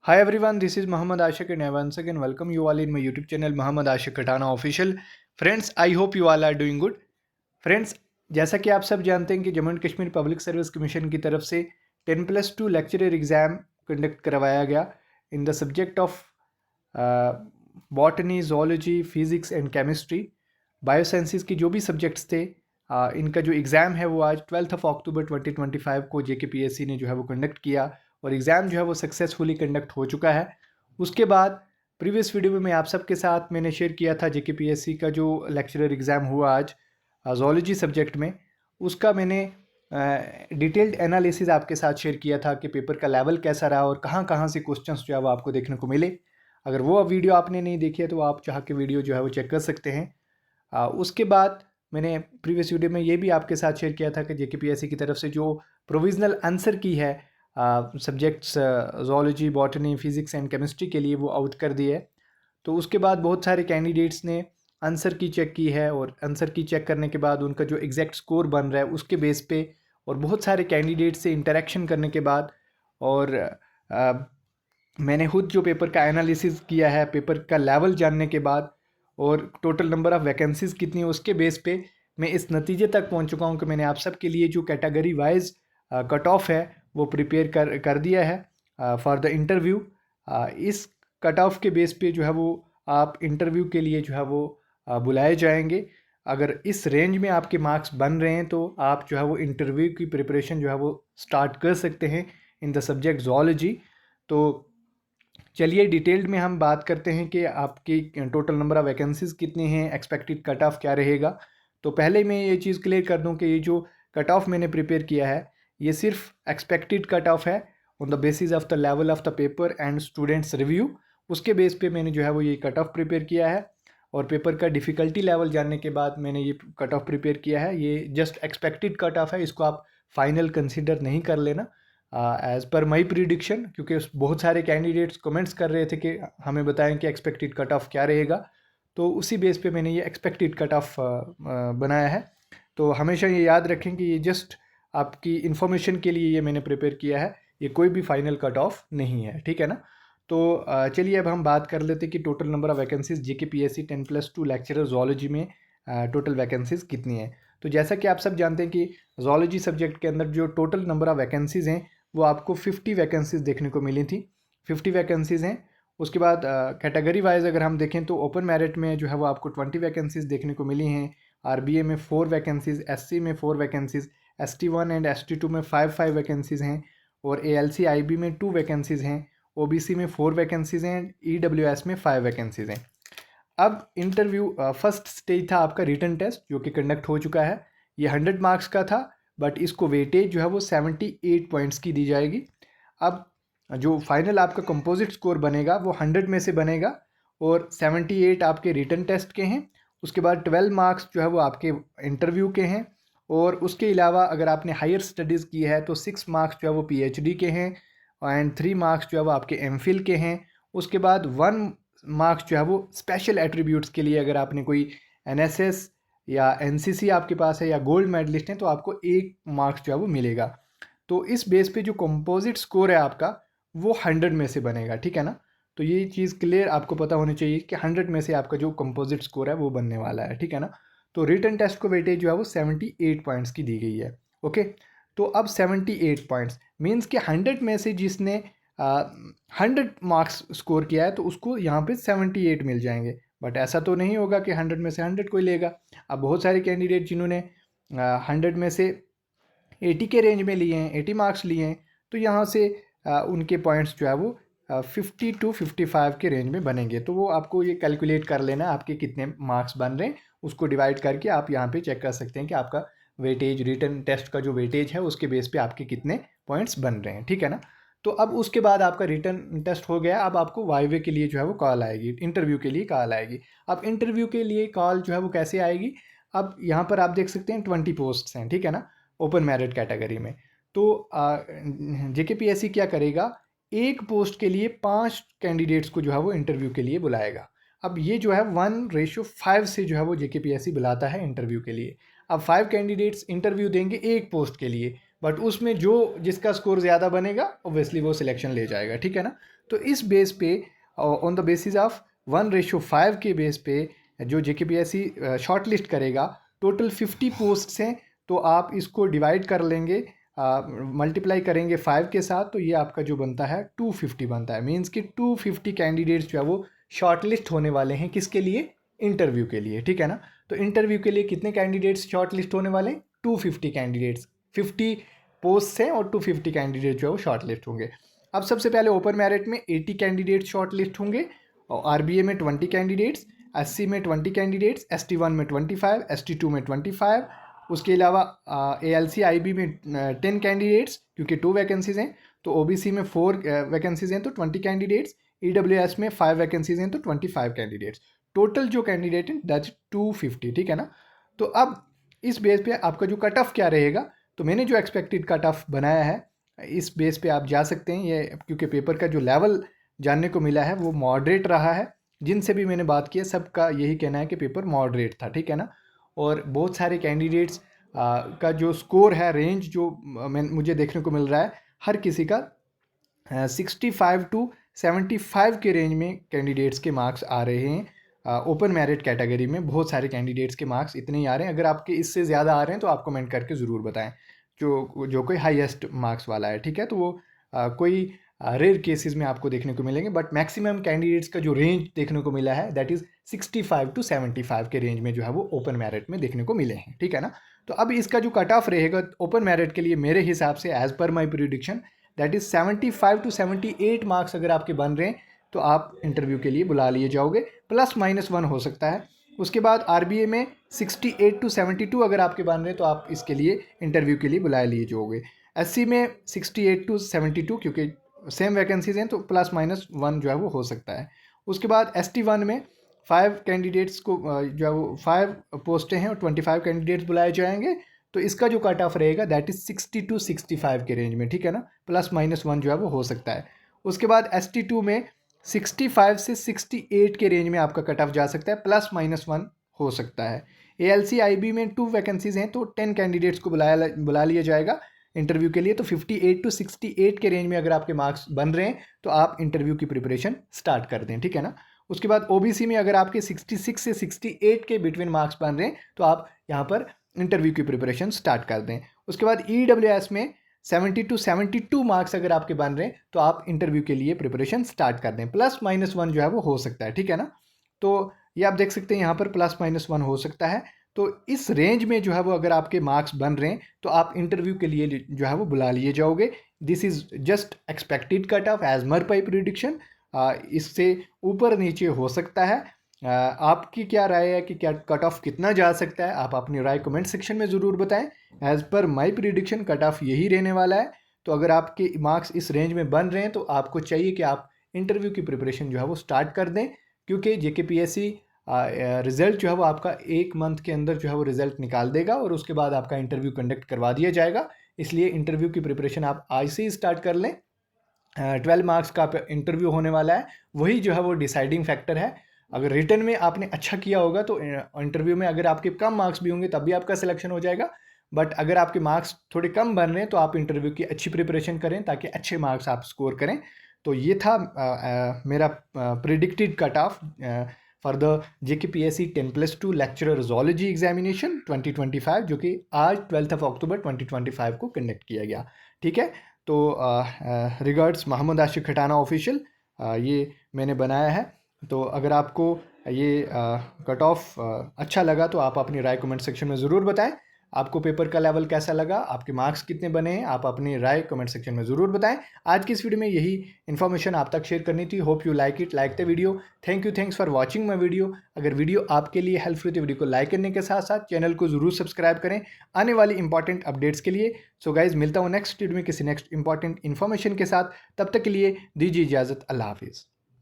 Hi everyone, this is Muhammad Ashik and I once again welcome you all in my YouTube channel Muhammad Ashik Khatana Official. Friends, I hope you all are doing good. Friends, जैसा कि आप सब जानते हैं कि Jammu and Kashmir public service commission की तरफ से 10+2 लेक्चरर एग्ज़ाम कंडक्ट करवाया गया in the subject of botany, zoology, physics and chemistry. Biosciences की जो भी सब्जेक्ट्स थे, इनका जो एग्ज़ाम है वो आज 12 अक्टूबर 2025 को JKPSC ने जो है वो कंडक्ट किया और एग्ज़ाम जो है वो सक्सेसफुली कंडक्ट हो चुका है। उसके बाद प्रीवियस वीडियो में मैं आप सबके साथ मैंने शेयर किया था JKPSC का जो लेक्चरर एग्ज़ाम हुआ आज ज़ूलॉजी सब्जेक्ट में, उसका मैंने डिटेल्ड एनालिसिस आपके साथ शेयर किया था कि पेपर का लेवल कैसा रहा और कहाँ कहाँ से क्वेश्चंस जो है वो आपको देखने को मिले। अगर वो वीडियो आपने नहीं देखी है तो आप चाह के वीडियो जो है वो चेक कर सकते हैं। उसके बाद मैंने प्रीवियस वीडियो में ये भी आपके साथ शेयर किया था कि JKPSC की तरफ से जो प्रोविज़नल आंसर की है subjects zoology, botany, physics and chemistry के लिए वो आउट कर दी है। तो उसके बाद बहुत सारे कैंडिडेट्स ने आंसर की चेक की है और आंसर की चेक करने के बाद उनका जो एग्जैक्ट स्कोर बन रहा है उसके बेस पे और बहुत सारे कैंडिडेट से इंटरेक्शन करने के बाद और मैंने खुद जो पेपर का एनालिसिस किया है, पेपर का लेवल जानने के बाद और टोटल नंबर ऑफ़ वैकेंसीज कितनी है उसके बेस पे मैं इस नतीजे तक पहुंच चुका हूं कि मैंने आप सब के लिए जो कैटेगरी वाइज कट ऑफ है वो प्रिपेयर कर दिया है फॉर द इंटरव्यू। इस कट ऑफ के बेस पे जो है वो आप इंटरव्यू के लिए जो है वो बुलाए जाएंगे। अगर इस रेंज में आपके मार्क्स बन रहे हैं तो आप जो है वो इंटरव्यू की प्रिपरेशन जो है वो स्टार्ट कर सकते हैं इन द सब्जेक्ट ज़ूलॉजी। तो चलिए डिटेल्ड में हम बात करते हैं कि आपकी टोटल नंबर ऑफ़ वैकेंसीज कितनी हैं, एक्सपेक्टेड कट ऑफ क्या रहेगा। तो पहले मैं ये चीज़ क्लियर कर दूं कि ये जो कट ऑफ मैंने प्रिपेयर किया है ये सिर्फ एक्सपेक्टेड कट ऑफ है on the basis of the level of the paper and students review. उसके बेस पे मैंने जो है वो ये कट ऑफ प्रिपेयर किया है और पेपर का डिफ़िकल्टी लेवल जानने के बाद मैंने ये कट ऑफ प्रिपेयर किया है। ये जस्ट एक्सपेक्टेड कट ऑफ है, इसको आप फाइनल कंसिडर नहीं कर लेना एज़ पर माई प्रिडिक्शन, क्योंकि बहुत सारे कैंडिडेट्स कमेंट्स कर रहे थे कि हमें बताएं कि एक्सपेक्टेड कट ऑफ क्या रहेगा। तो उसी बेस पे मैंने ये एक्सपेक्टेड कट ऑफ बनाया है। तो हमेशा ये याद रखें कि ये जस्ट आपकी इन्फॉर्मेशन के लिए ये मैंने प्रिपेयर किया है, ये कोई भी फाइनल कट ऑफ नहीं है, ठीक है ना। तो चलिए अब हम बात कर लेते हैं कि total number of vacancies JKPSC 10+2 lecturer zoology में टोटल वैकेंसीज कितनी है। तो जैसा कि आप सब जानते हैं कि ज़ूलॉजी सब्जेक्ट के अंदर जो टोटल नंबर ऑफ़ वैकेंसीज़ हैं वो आपको 50 वैकेंसीज़ देखने को मिली थी। 50 वैकेंसीज़ हैं। उसके बाद कैटेगरी वाइज अगर हम देखें तो ओपन मेरिट में जो है वो आपको 20 वैकेंसीज़ देखने को मिली हैं। RBA में 4 वैकेंसीज़, SC में 4 वैकेंसीज़, ST1 एंड ST2 में 5 वैकेंसीज़ हैं और ALC IB में 2 वैकेंसीज़ हैं। OBC में 4 वैकेंसीज़ हैं, EWS में 5 वैकेंसीज़ हैं। अब इंटरव्यू फर्स्ट स्टेज था आपका रिटन टेस्ट जो कि कंडक्ट हो चुका है। ये 100 मार्क्स का था बट इसको वेटेज जो है वो 78 पॉइंट्स की दी जाएगी। अब जो फाइनल आपका कंपोजिट स्कोर बनेगा वो 100 में से बनेगा और 78 आपके रिटन टेस्ट के हैं। उसके बाद 12 मार्क्स जो है वो आपके इंटरव्यू के हैं और उसके अलावा अगर आपने हायर स्टडीज़ की है तो 6 मार्क्स जो है वो PhD के हैं एंड 3 मार्क्स जो है वो आपके MPhil के हैं। उसके बाद 1 मार्क्स जो है वो स्पेशल एट्रीब्यूट्स के लिए, अगर आपने कोई NSS या NCC आपके पास है या गोल्ड मेडलिस्ट हैं तो आपको 1 मार्क्स जो है वो मिलेगा। तो इस बेस पे जो कंपोजिट स्कोर है आपका वो 100 में से बनेगा, ठीक है ना। तो ये चीज़ क्लियर आपको पता होनी चाहिए कि 100 में से आपका जो कंपोजिट स्कोर है वो बनने वाला है, ठीक है ना। तो रिटन टेस्ट को वेटेज जो है वो 78 पॉइंट्स की दी गई है। ओके, तो अब 78 पॉइंट्स मीन्स कि 100 में से जिसने 100 मार्क्स स्कोर किया है तो उसको यहाँ पे 78 मिल जाएंगे। बट ऐसा तो नहीं होगा कि 100 में से 100 कोई लेगा। अब बहुत सारे कैंडिडेट जिन्होंने 100 में से 80 के रेंज में लिए हैं, 80 मार्क्स लिए हैं, तो यहाँ से उनके पॉइंट्स जो है वो 50 टू 55 के रेंज में बनेंगे। तो वो आपको ये कैलकुलेट कर लेना आपके कितने मार्क्स बन रहे हैं, उसको डिवाइड करके आप यहाँ पे चेक कर सकते हैं कि आपका वेटेज, रिटन टेस्ट का जो वेटेज है उसके बेस पे आपके कितने पॉइंट्स बन रहे हैं, ठीक है ना। तो अब उसके बाद आपका रिटन टेस्ट हो गया, अब आपको वाइवे के लिए जो है वो कॉल आएगी, इंटरव्यू के लिए कॉल आएगी। अब इंटरव्यू के लिए कॉल जो है वो कैसे आएगी, अब यहाँ पर आप देख सकते हैं 20 पोस्ट्स हैं, ठीक है ना, ओपन मेरिट कैटेगरी में। तो JKPSC क्या करेगा, एक पोस्ट के लिए 5 कैंडिडेट्स को जो है वो इंटरव्यू के लिए बुलाएगा। अब ये जो है 1:5 से जो है वो JKPSC बुलाता है इंटरव्यू के लिए। अब 5 कैंडिडेट्स इंटरव्यू देंगे एक पोस्ट के लिए, बट उसमें जो जिसका स्कोर ज़्यादा बनेगा ऑब्वियसली वो सिलेक्शन ले जाएगा, ठीक है ना। तो इस बेस पे ऑन द बेसिस ऑफ 1:5 के बेस पे जो JKPSC शॉर्ट लिस्ट करेगा, टोटल 50 पोस्ट हैं, तो आप इसको डिवाइड कर लेंगे, मल्टीप्लाई करेंगे 5 के साथ, तो ये आपका जो बनता है 250 बनता है। मीन्स कि 250 कैंडिडेट्स जो है वो शॉर्ट लिस्ट होने वाले हैं, किसके लिए? इंटरव्यू के लिए, ठीक है ना। तो इंटरव्यू के लिए कितने कैंडिडेट्स शॉर्ट लिस्ट होने वाले हैं? 250 कैंडिडेट्स। 50 पोस्ट हैं और 250 कैंडिडेट जो है वो शॉर्ट लिस्ट होंगे। अब सबसे पहले ओपन मेरिट में 80 कैंडिडेट्स शॉर्ट लिस्ट होंगे, और RBA में 20 कैंडिडेट्स, SC में 20 कैंडिडेट्स, ST1 में 25, ST2 में 25, उसके अलावा ALC IB में 10 कैंडिडेट्स, क्योंकि 2 वैकेंसीज हैं, तो OBC में 4 वैकेंसीज हैं तो 20 कैंडिडेट्स, EWS में 5 वैकेंसीज हैं तो 25 कैंडिडेट्स। टोटल जो कैंडिडेट हैं दैट्स 250, ठीक है ना। तो अब इस बेस पे आपका जो कट ऑफ क्या रहेगा, तो मैंने जो एक्सपेक्टेड कट ऑफ बनाया है इस बेस पे आप जा सकते हैं। ये क्योंकि पेपर का जो लेवल जानने को मिला है वो मॉडरेट रहा है, जिनसे भी मैंने बात की है सबका यही कहना है कि पेपर मॉडरेट था, ठीक है ना। और बहुत सारे कैंडिडेट्स का जो स्कोर है, रेंज जो मुझे देखने को मिल रहा है, हर किसी का 65 to 75 के रेंज में कैंडिडेट्स के मार्क्स आ रहे हैं। ओपन मेरिट कैटेगरी में बहुत सारे कैंडिडेट्स के मार्क्स इतने ही आ रहे हैं। अगर आपके इससे ज़्यादा आ रहे हैं तो आप कमेंट करके ज़रूर बताएं, जो कोई हाईएस्ट मार्क्स वाला है, ठीक है। तो वो कोई रेयर केसेस में आपको देखने को मिलेंगे, बट मैक्सिमम कैंडिडेट्स का जो रेंज देखने को मिला है दैट इज़ 65 to 75 के रेंज में जो है वो ओपन मेरिट में देखने को मिले हैं, ठीक है ना। तो अब इसका जो कट ऑफ रहेगा ओपन मेरिट के लिए मेरे हिसाब से as per my prediction that is 75 to 78 marks अगर आपके बन रहे हैं तो आप इंटरव्यू के लिए बुला लिए जाओगे, +-1 हो सकता है। उसके बाद RBA में 68 to 72 अगर आपके बन रहे हैं तो आप इसके लिए इंटरव्यू के लिए बुलाए लिए जाओगे। SC में 68 to 72 क्योंकि सेम वैकेंसीज हैं तो +-1 जो है वो हो सकता है। उसके बाद ST1 में 5 कैंडिडेट्स को जो है वो 5 पोस्टें हैं और 25 कैंडिडेट्स बुलाए जाएंगे, तो इसका जो कट ऑफ रहेगा दैट इज़ 60 to 65 के रेंज में, ठीक है ना। +-1 जो है वो हो सकता है। उसके बाद ST2 में 65 से 68 के रेंज में आपका कट ऑफ जा सकता है, +-1 हो सकता है। ALC IB में 2 वैकेंसीज हैं तो 10 कैंडिडेट्स को बुला लिया जाएगा इंटरव्यू के लिए, तो 58 to 68 के रेंज में अगर आपके मार्क्स बन रहे हैं तो आप इंटरव्यू की प्रिपरेशन स्टार्ट कर दें, ठीक है ना। उसके बाद OBC में अगर आपके 66 से 68 के बिटवीन मार्क्स बन रहे हैं तो आप यहाँ पर इंटरव्यू की प्रिपरेशन स्टार्ट कर दें। उसके बाद EWS में 70 to 72 मार्क्स अगर आपके बन रहे हैं तो आप इंटरव्यू के लिए प्रिपरेशन स्टार्ट कर दें, +-1 जो है वो हो सकता है, ठीक है ना। तो ये आप देख सकते हैं यहाँ पर +-1 हो सकता है। तो इस रेंज में जो है वो अगर आपके मार्क्स बन रहे हैं तो आप इंटरव्यू के लिए जो है वो बुला लिए जाओगे। This is just expected cut off as per my prediction. इससे ऊपर नीचे हो सकता है। आपकी क्या राय है कि क्या कट ऑफ कितना जा सकता है? आप अपनी राय कमेंट सेक्शन में ज़रूर बताएं। As per my prediction cut off यही रहने वाला है। तो अगर आपके मार्क्स इस रेंज में बन रहे हैं तो आपको चाहिए कि आप इंटरव्यू की प्रिपरेशन जो है वो स्टार्ट कर दें, क्योंकि JKPSC रिज़ल्ट जो है वो आपका 1 मंथ के अंदर जो है वो रिज़ल्ट निकाल देगा और उसके बाद आपका इंटरव्यू कंडक्ट करवा दिया जाएगा। इसलिए इंटरव्यू की प्रिपरेशन आप आज से ही स्टार्ट कर लें। 12 मार्क्स का इंटरव्यू होने वाला है, वही जो है वो डिसाइडिंग फैक्टर है। अगर रिटर्न में आपने अच्छा किया होगा तो इंटरव्यू में अगर आपके कम मार्क्स भी होंगे तब भी आपका सिलेक्शन हो जाएगा। बट अगर आपके मार्क्स थोड़े कम बन रहे हैं तो आप इंटरव्यू की अच्छी प्रिपरेशन करें ताकि अच्छे मार्क्स आप स्कोर करें। तो ये था मेरा predicted cut off for the JKPSC 10+2 lecturer zoology examination 2025, जो कि आज 12 अक्टूबर 2025 को कंडक्ट किया गया, ठीक है। तो रिगार्ड्स मोहम्मद आशिक खटाना ऑफिशियल, ये मैंने बनाया है। तो अगर आपको ये कट ऑफ अच्छा लगा तो आप अपनी राय कमेंट सेक्शन में ज़रूर बताएं। आपको पेपर का लेवल कैसा लगा, आपके मार्क्स कितने बने हैं, आप अपनी राय कमेंट सेक्शन में ज़रूर बताएं। आज की इस वीडियो में यही इन्फॉर्मेशन आप तक शेयर करनी थी। Hope you like it, like the video. Thanks for watching my video. अगर वीडियो आपके लिए हेल्पफुल है तो वीडियो को लाइक करने के साथ साथ चैनल को ज़रूर सब्सक्राइब करें आने वाली इंपॉर्टेंट अपडेट्स के लिए। सो गाइज, मिलता हूँ नेक्स्ट वीडियो में किसी नेक्स्ट इंपॉर्टेंट इन्फॉर्मेशन के साथ। तब तक के लिए दीजिए इजाज़त। अल्लाह हाफिज़।